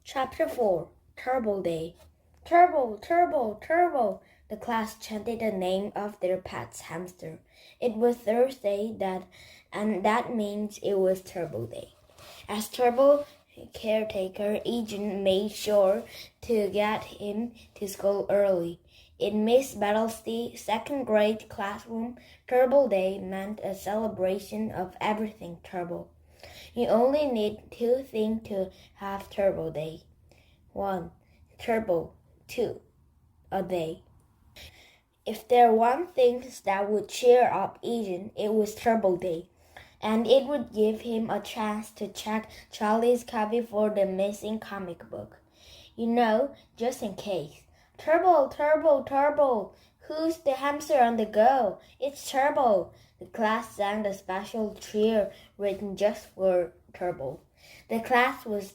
Chapter 4 Turbo Day. Turbo, Turbo, Turbo! The class chanted the name of their pet's hamster. It was Thursday, and that means it was Turbo Day. As Turbo caretaker, Agent made sure to get him to school early. In Miss Battlestead's second grade classroom, Turbo Day meant a celebration of everything turbo. You only need two things to have Turbo Day. 1. Turbo. 2. A day. If there were one thing that would cheer up Agent, it was Turbo Day, and it would give him a chance to check Charlie's copy for the missing comic book. Just in case. Turbo, Turbo, Turbo! Who's the hamster on the go? It's Turbo! The class sang the special cheer written just for Turbo. The class was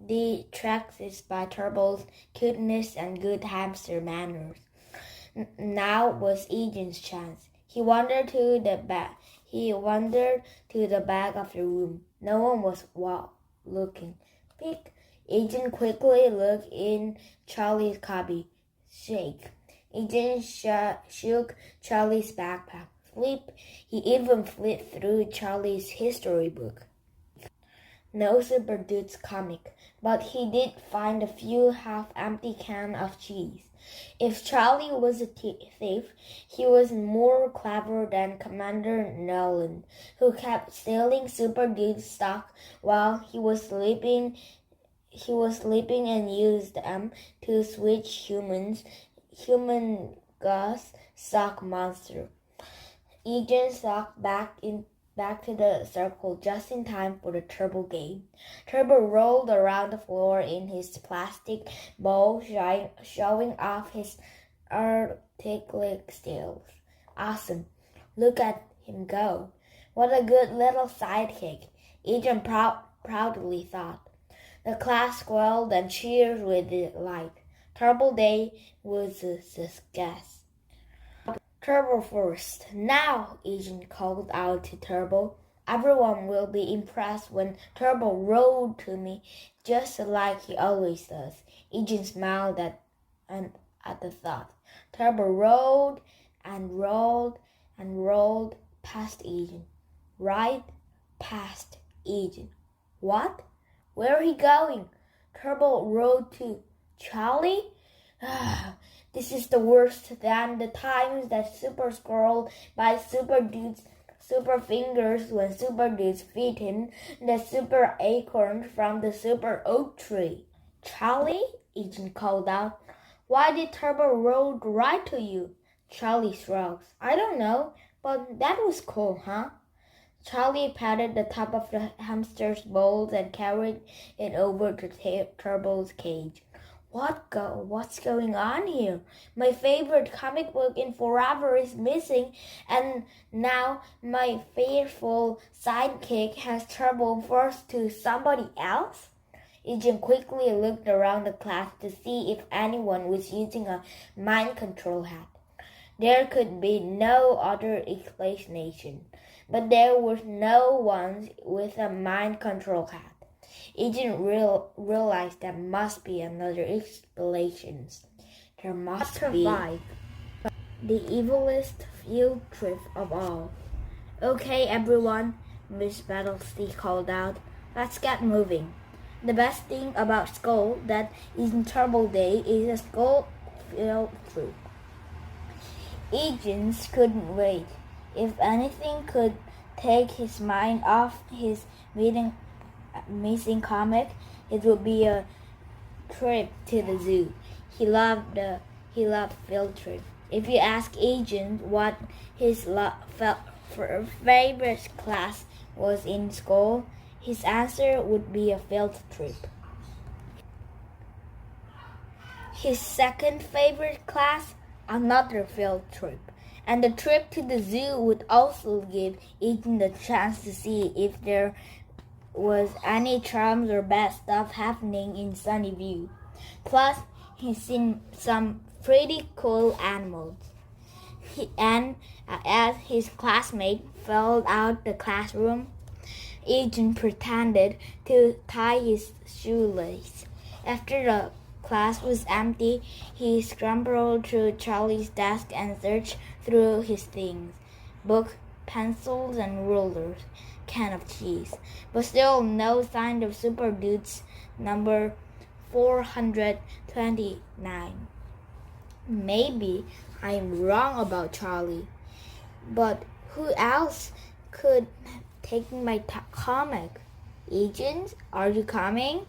detracted by Turbo's cuteness and good hamster manners. Now was Agent's chance. He wandered to the back of the room. No one was looking. Peek. Agent quickly looked in Charlie's copy. Shake. Agent shook Charlie's backpack. Flip. He even flipped through Charlie's history book. No Super Dude's comic, but he did find a few half-empty cans of cheese. If Charlie was a thief, he was more clever than Commander Nolan, who kept stealing Super Dude's stock while he was sleeping. He was sleeping and used them to switch human Gus stock monster. Agent stalked back to the circle just in time for the Turbo game. Turbo rolled around the floor in his plastic bowl, showing off his articulate skills. Awesome. Look at him go. What a good little sidekick, Agent proudly thought. The class squealed and cheered with delight. Turbo Day was a success. Turbo first. Now, Agent called out to Turbo. Everyone will be impressed when Turbo rolled to me, just like he always does. Agent smiled at the thought. Turbo rolled and rolled and rolled past Agent. Right past Agent. What? Where are he going? Turbo rolled to Charlie? This is the worst than the times that Super Squirrel bites Super Dude's super fingers when Super Dudes feed him the super acorn from the super oak tree. Charlie? Agent called out. Why did Turbo roll right to you? Charlie shrugs. I don't know, but that was cool, huh? Charlie patted the top of the hamster's bowl and carried it over to Turbo's cage. What's going on here? My favorite comic book in forever is missing, and now my fearful sidekick has Turbo first to somebody else? Agent quickly looked around the class to see if anyone was using a mind control hat. There could be no other explanation, but there was no one with a mind control hat. Agent realized there must be another explanation. There must be. 5. The evilest field trip of all. Okay, everyone, Miss Battlestead called out. Let's get moving. The best thing about school that isn't Turbo Day is a school field trip. Agents couldn't wait. If anything could take his mind off his missing comic, it would be a trip to the zoo. He loved field trip. If you ask Agent what his favorite class was in school, his answer would be a field trip. His second favorite class, another field trip. And the trip to the zoo would also give Agent the chance to see if there was any charms or bad stuff happening in Sunnyview. Plus, he's seen some pretty cool animals. As his classmate filled out the classroom, Agent pretended to tie his shoelace. After the class was empty, he scrambled through Charlie's desk and searched through his things. Book, pencils, and rulers, can of cheese. But still no sign of Super Dude's number 429. Maybe I'm wrong about Charlie. But who else could take my comic? Agent, are you coming?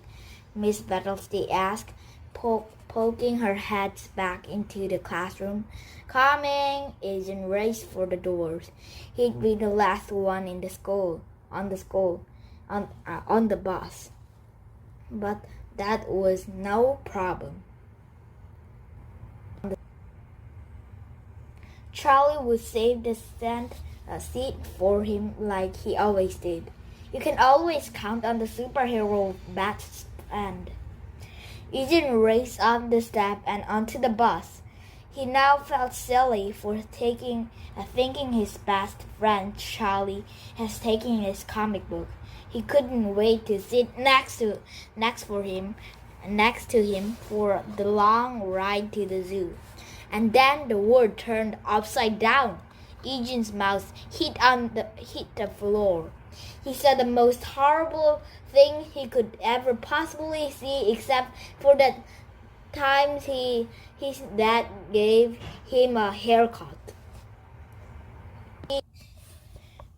Miss Battlesty asked, poking her head back into the classroom. Coming! Agent raced for the doors. He'd be the last one in the school, on the bus. But that was no problem. Charlie would save the seat for him like he always did. You can always count on the superhero best friend. Eugene raced up the step and onto the bus. He now felt silly for thinking his best friend Charlie has taken his comic book. He couldn't wait to sit next to him for the long ride to the zoo. And then the world turned upside down. Eugene's mouth hit the floor. He said the most horrible thing he could ever possibly see, except for the times his dad gave him a haircut.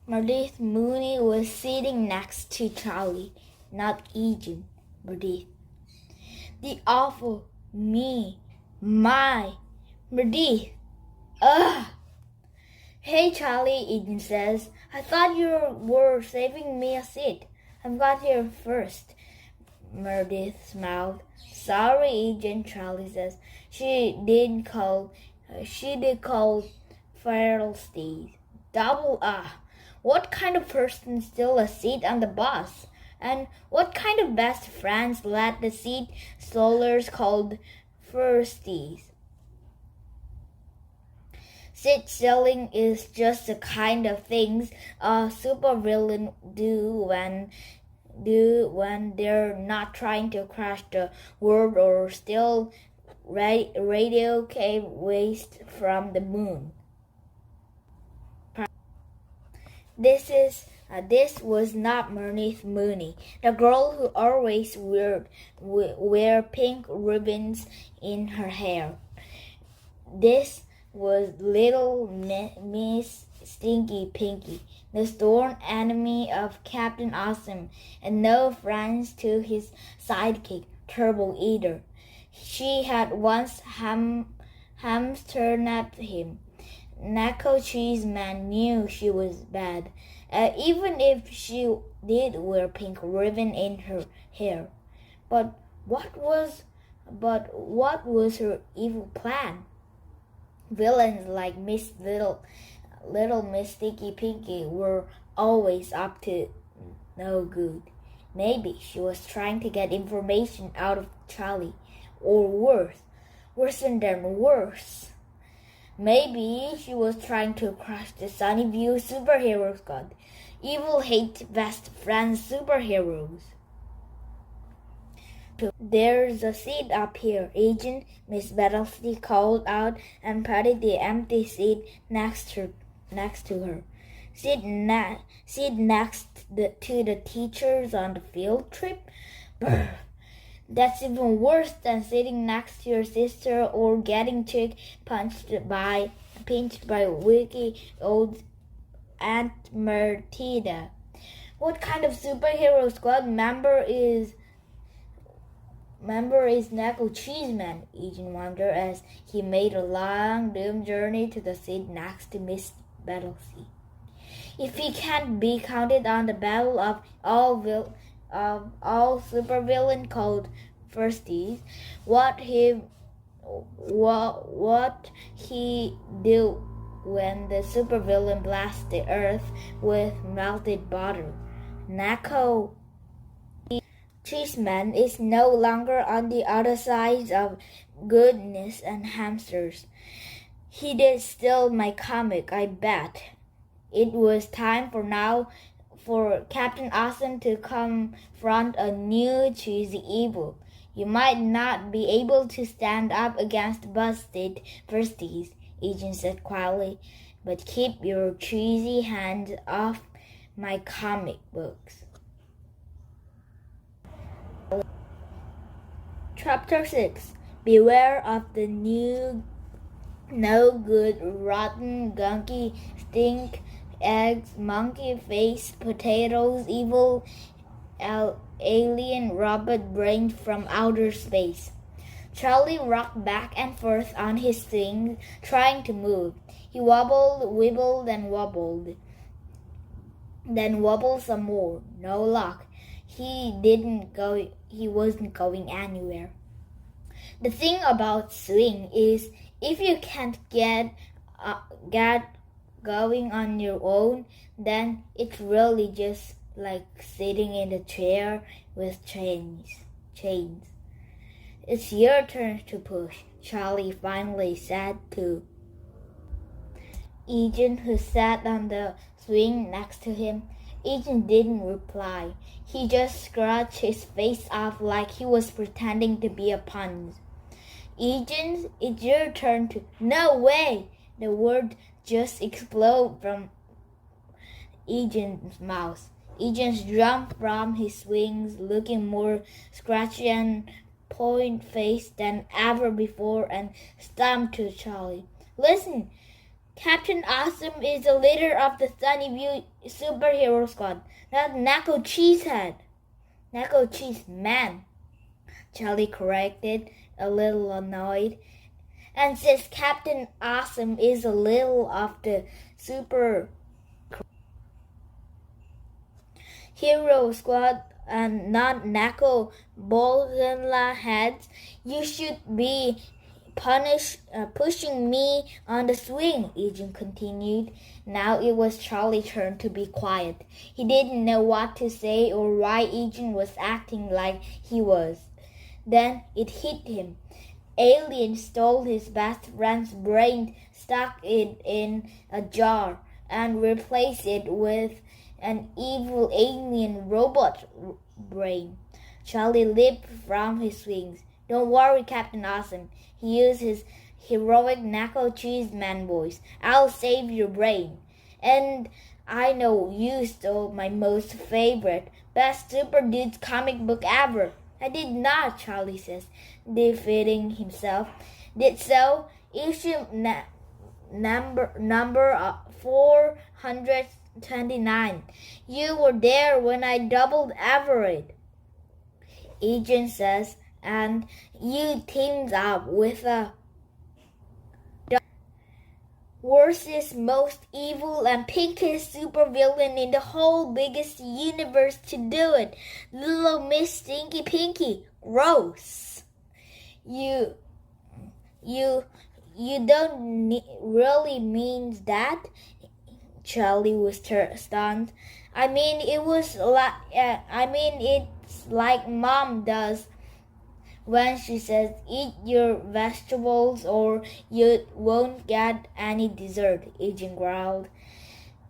Meredith Mooney was sitting next to Charlie, not Eugene. Meredith. The awful me, my, Meredith. Ugh. Hey, Charlie, Eugene says. I thought you were saving me a seat. I got here first. Meredith smiled. Sorry, Eugene, Charlie says. She did call feral Steve. Double What kind of person steals a seat on the bus? And what kind of best friends let the seat stealers called firsties? Seat stealing is just the kind of things a supervillain do when they're not trying to crash the world or steal radio cave waste from the moon. This was not Meredith Mooney, the girl who always wear pink ribbons in her hair. This was little Miss Stinky Pinky, the sworn enemy of Captain Awesome, and no friends to his sidekick, Turbo either. She had once hamster-napped him. Nacho Cheeseman knew she was bad, even if she did wear pink ribbon in her hair. But what was her evil plan? Villains like Little Miss Sticky Pinky were always up to no good. Maybe she was trying to get information out of Charlie, or worse than worse. Maybe she was trying to crush the Sunnyview Superhero Squad. Evil hate best friends superheroes. There's a seat up here, Agent, Miss Battlesty called out and patted the empty seat next to her. Sit next to the teachers on the field trip? Brr. That's even worse than sitting next to your sister or getting pinched by wiki old Aunt Martida. What kind of superhero squad member is Nacho Cheeseman? Eugene wondered as he made a long, doomed journey to the seat next to Miss Battlesea. If he can't be counted on the battle of all supervillain called firsties, what he do when the supervillain blasts the earth with melted butter? Nacho Cheeseman is no longer on the other side of goodness and hamsters. He did steal my comic, I bet. It was time for Captain Awesome to confront a new cheesy evil. You might not be able to stand up against busted firsties, Agent said quietly, but keep your cheesy hands off my comic books. Chapter 6. Beware of the new no good, rotten, gunky, stink, eggs, monkey face, potatoes, evil, alien robot brain from outer space. Charlie rocked back and forth on his swing, trying to move. He wobbled, wibbled, and wobbled. Then wobbled some more. No luck. He wasn't going anywhere. The thing about swing is, if you can't get going on your own, then it's really just like sitting in a chair with chains. It's your turn to push, Charlie finally said to Agent, who sat on the swing next to him. Agent didn't reply. He just scratched his face off like he was pretending to be a pun. Agent, it's your turn to... No way! The word just exploded from Agent's mouth. Agent jumped from his swings, looking more scratchy and point-faced than ever before, and stomped to Charlie. Listen, Captain Awesome is the leader of the Sunnyview Superhero Squad, not Nacho Cheesehead. Nacho Cheese Man, Charlie corrected, a little annoyed. And since Captain Awesome is a little of the Superhero Squad and not Nacho Bolsonla heads, you should be pushing me on the swing, Agent continued. Now it was Charlie's turn to be quiet. He didn't know what to say or why Agent was acting like he was. Then it hit him. Alien stole his best friend's brain, stuck it in a jar, and replaced it with an evil alien robot brain. Charlie leaped from his swings. Don't worry, Captain Awesome. He used his heroic Nacho Cheese Man voice. I'll save your brain. And I know you stole my most favorite, best Super Dudes comic book ever. I did not, Charlie says, defeating himself. Did so? Issue number 429. You were there when I doubled Everett, Agent says, and you teamed up with a worstest, most evil, and pinkest supervillain in the whole biggest universe to do it. Little Miss Stinky Pinky. Gross. You don't really mean that? Charlie was stunned. I mean, it's like Mom does when she says, eat your vegetables or you won't get any dessert, Agent growled.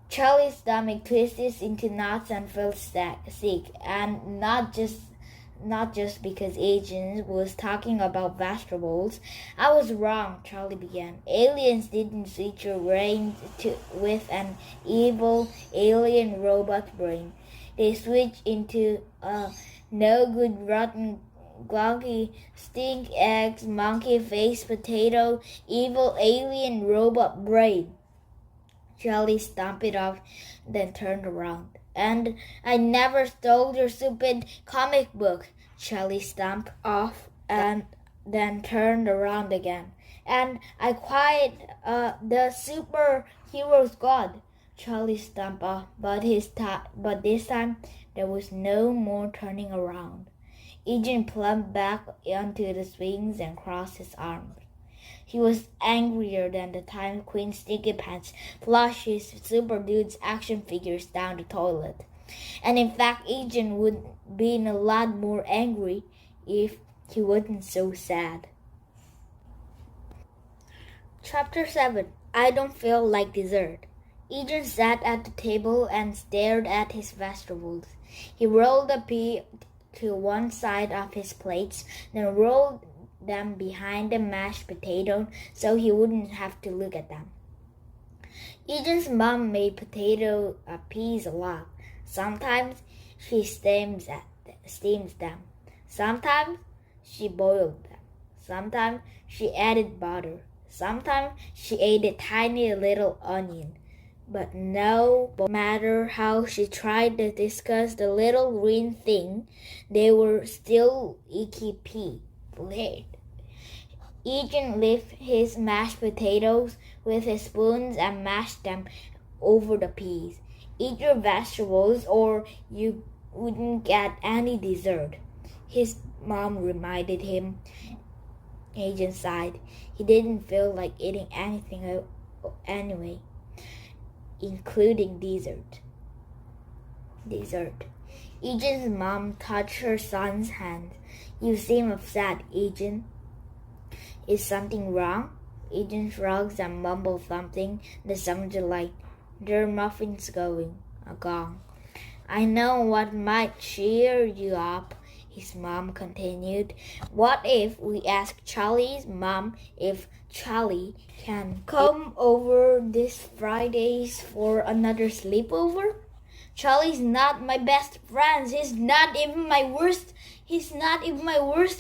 Charlie's stomach twisted into knots and felt sick, and not just because Agent was talking about vegetables. I was wrong, Charlie began. Aliens didn't switch your brain with an evil alien robot brain. They switched into a no-good, rotten, gloggy, stink eggs, monkey face, potato, evil alien robot brain. Charlie stomped it off, then turned around. And I never stole your stupid comic book. Charlie stomped off and then turned around again. And I quiet the superhero squad. Charlie stomped off, but this time there was no more turning around. Agent plumped back onto the swings and crossed his arms. He was angrier than the time Queen Stinky Pants flushed his Super Dudes action figures down the toilet. And in fact, Agent would be a lot more angry if he wasn't so sad. Chapter 7. I Don't Feel Like Dessert. Agent sat at the table and stared at his vegetables. He rolled a pea to one side of his plates, then rolled them behind the mashed potato so he wouldn't have to look at them. Eugeni's mom made potato peas a lot. Sometimes she steams them. Sometimes she boiled them. Sometimes she added butter. Sometimes she ate a tiny little onion. But no matter how she tried to discuss the little green thing, they were still icky pea flavored. Eugene lifted his mashed potatoes with his spoons and mashed them over the peas. Eat your vegetables or you wouldn't get any dessert, his mom reminded him. Eugene sighed. He didn't feel like eating anything anyway, including dessert. Eugene's mom touched her son's hand. You seem upset, Eugene. Is something wrong? Eugene shrugs and mumbles something that sounded like, "There are muffins gone. I know what might cheer you up," his mom continued. "What if we ask Charlie's mom if Charlie can come over this Fridays for another sleepover? Charlie's not my best friend. He's not even my worst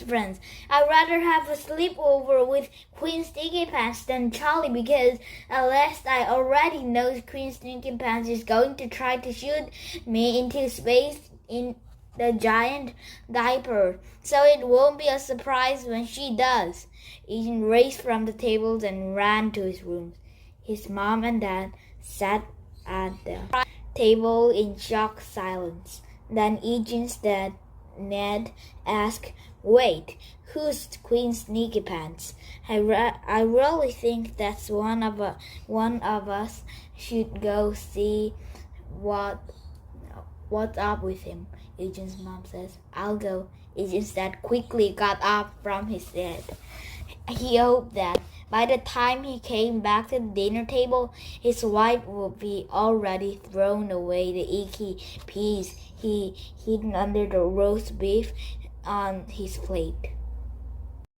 friend. I'd rather have a sleepover with Queen Stinky Pants than Charlie because at least I already know Queen Stinky Pants is going to try to shoot me into space in the giant diaper, so it won't be a surprise when she does." Eugene raced from the tables and ran to his room. His mom and dad sat at the table in shocked silence. Then Eugene's dad, Ned, asked, "Wait, who's Queen Sneaky Pants? I really think that's one of us should go see what's up with him," Eugene's mom says. "I'll go." Eugene's dad quickly got up from his bed. He hoped that by the time he came back to the dinner table, his wife would be already thrown away the icky peas he hidden under the roast beef on his plate.